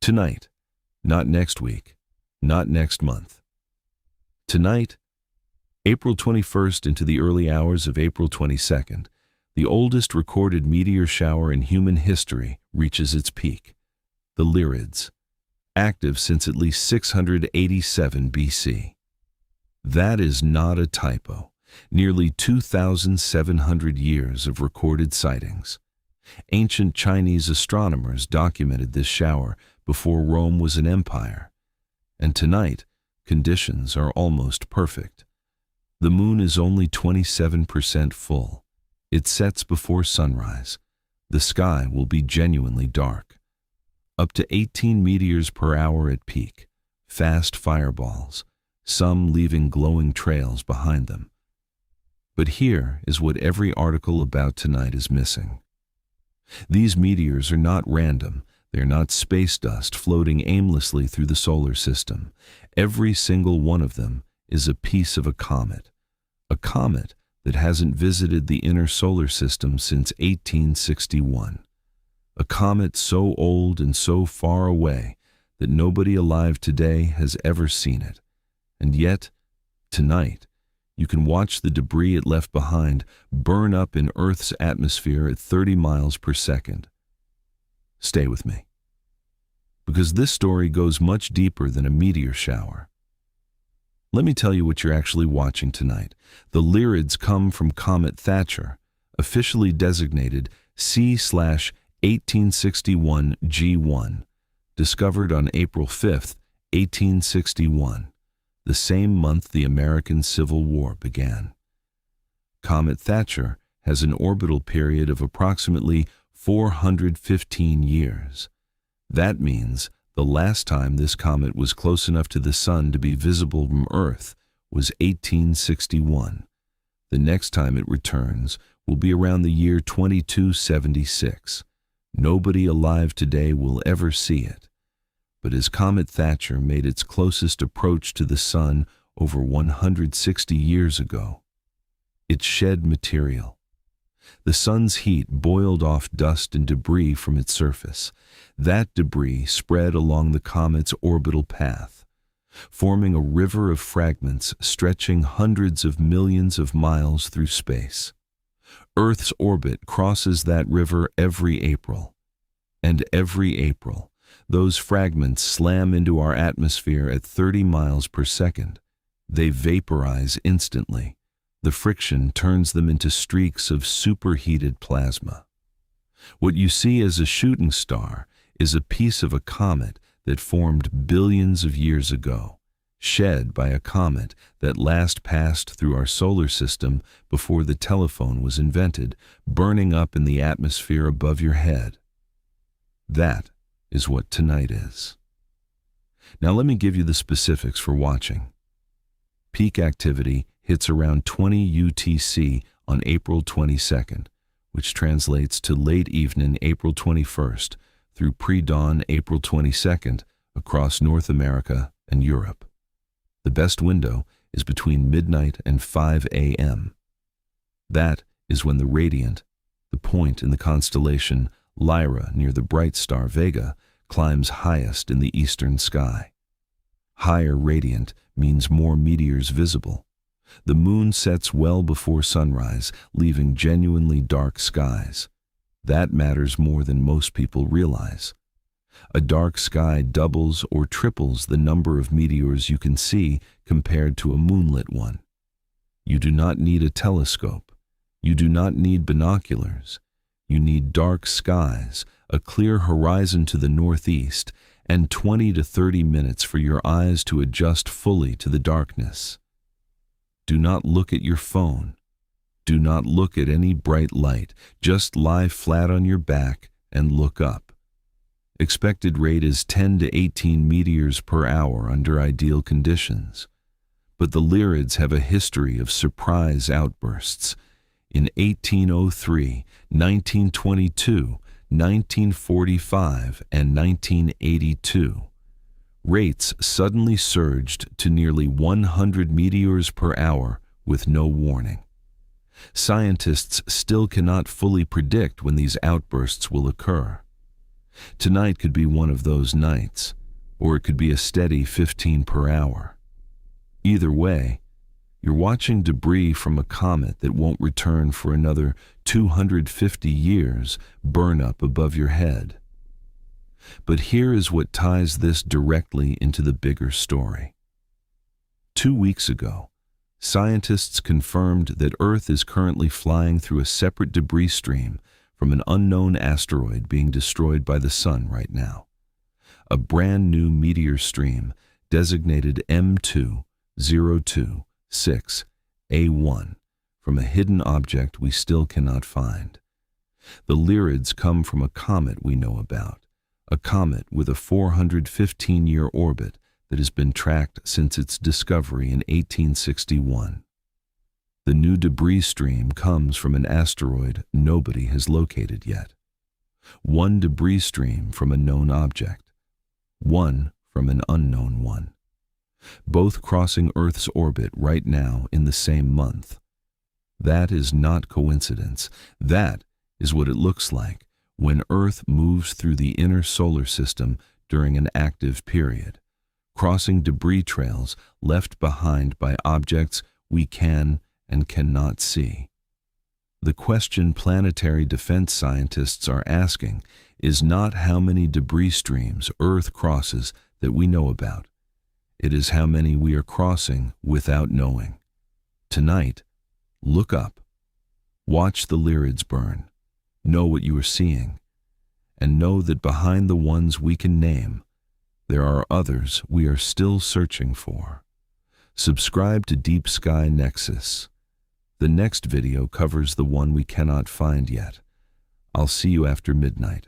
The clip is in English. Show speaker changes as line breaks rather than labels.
Tonight, not next week, not next month. Tonight, April 21st into the early hours of April 22nd, the oldest recorded meteor shower in human history reaches its peak, the Lyrids, active since at least 687 BC. That is not a typo. Nearly 2,700 years of recorded sightings. Ancient Chinese astronomers documented this shower before Rome was an empire. And tonight, conditions are almost perfect. The moon is only 27% full. It sets before sunrise. The sky will be genuinely dark. Up to 18 meteors per hour at peak, fast fireballs, some leaving glowing trails behind them. But here is what every article about tonight is missing. These meteors are not random. They're not space dust floating aimlessly through the solar system. Every single one of them is a piece of a comet that hasn't visited the inner solar system since 1861. A comet so old and so far away that nobody alive today has ever seen it. And yet, tonight, you can watch the debris it left behind burn up in Earth's atmosphere at 30 miles per second. Stay with me, because this story goes much deeper than a meteor shower. Let me tell you what you're actually watching tonight. The Lyrids come from Comet Thatcher, officially designated C/1861 G1, discovered on April 5, 1861. The same month the American Civil War began. Comet Thatcher has an orbital period of approximately 415 years. That means the last time this comet was close enough to the Sun to be visible from Earth was 1861. The next time it returns will be around the year 2276. Nobody alive today will ever see it. But as Comet Thatcher made its closest approach to the Sun over 160 years ago, it shed material. The Sun's heat boiled off dust and debris from its surface. That debris spread along the comet's orbital path, forming a river of fragments stretching hundreds of millions of miles through space. Earth's orbit crosses that river every April. And every April, those fragments slam into our atmosphere at 30 miles per second. They vaporize instantly. The friction turns them into streaks of superheated plasma. What you see as a shooting star is a piece of a comet that formed billions of years ago, shed by a comet that last passed through our solar system before the telephone was invented, burning up in the atmosphere above your head. That is what tonight is. Now let me give you the specifics for watching. Peak activity hits around 20 UTC on April 22nd, which translates to late evening April 21st through pre-dawn April 22nd across North America and Europe. The best window is between midnight and 5 a.m. That is when the radiant, the point in the constellation Lyra near the bright star Vega, climbs highest in the eastern sky. Higher radiant means more meteors visible. The moon sets well before sunrise, leaving genuinely dark skies. That matters more than most people realize. A dark sky doubles or triples the number of meteors you can see compared to a moonlit one. You do not need a telescope. You do not need binoculars. You need dark skies, a clear horizon to the northeast, and 20 to 30 minutes for your eyes to adjust fully to the darkness. Do not look at your phone. Do not look at any bright light. Just lie flat on your back and look up. Expected rate is 10 to 18 meteors per hour under ideal conditions. But the Lyrids have a history of surprise outbursts. In 1803, 1922, 1945, and 1982, rates suddenly surged to nearly 100 meteors per hour with no warning. Scientists still cannot fully predict when these outbursts will occur. Tonight could be one of those nights, or it could be a steady 15 per hour. Either way, you're watching debris from a comet that won't return for another 250 years burn up above your head. But here is what ties this directly into the bigger story. 2 weeks ago, scientists confirmed that Earth is currently flying through a separate debris stream from an unknown asteroid being destroyed by the Sun right now. A brand new meteor stream designated M2026A1 from a hidden object we still cannot find. The Lyrids come from a comet we know about, a comet with a 415-year orbit that has been tracked since its discovery in 1861. The new debris stream comes from an asteroid nobody has located yet. One debris stream from a known object, one from an unknown one. Both crossing Earth's orbit right now in the same month. That is not coincidence. That is what it looks like when Earth moves through the inner solar system during an active period, crossing debris trails left behind by objects we can and cannot see. The question planetary defense scientists are asking is not how many debris streams Earth crosses that we know about. It is how many we are crossing without knowing. Tonight, look up. Watch the Lyrids burn. Know what you are seeing. And know that behind the ones we can name, there are others we are still searching for. Subscribe to Deep Sky Nexus. The next video covers the one we cannot find yet. I'll see you after midnight.